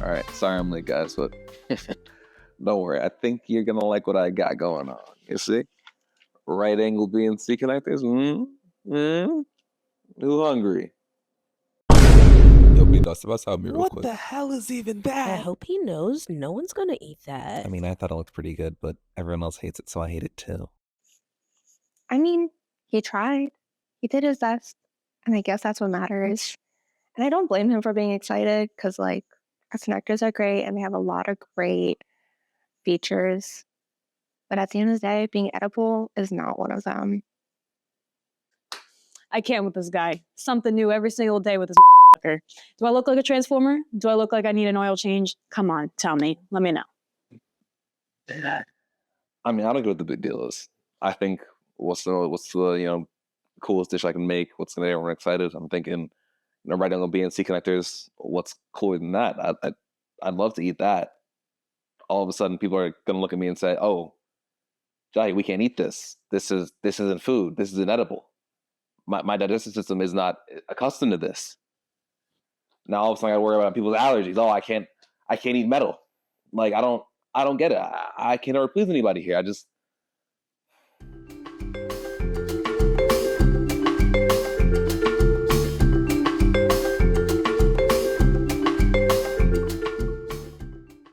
All right, sorry I'm late, guys, but don't worry. I think you're gonna like what I got going on. You see, right angle BNC connectors. Who hungry? Yo, B Dust, about to help me real What quick. the hell is even I that? hope he knows no one's gonna eat that. I mean, I thought it looked pretty good, but everyone else hates it, so I hate it too. I mean, he tried. He did his best. And I guess that's what matters. And I don't blame him for being excited because, like, our connectors are great and they have a lot of great features. But at the end of the day, being edible is not one of them. I can't with this guy. Something new every single day with this motherfucker. Do I look like a transformer? Do I look like I need an oil change? Come on, tell me. Let me know. I mean, I don't know what the big deal is. I think what's the coolest dish I can make? What's gonna get everyone excited? I'm thinking, right angle BNC connectors. What's cooler than that? I'd love to eat that. All of a sudden, people are gonna look at me and say, "Oh, Jai, we can't eat this. This isn't food. This is inedible. My digestive system is not accustomed to this." Now all of a sudden I worry about people's allergies. Oh, I can't eat metal. Like I don't get it. I can never please anybody here.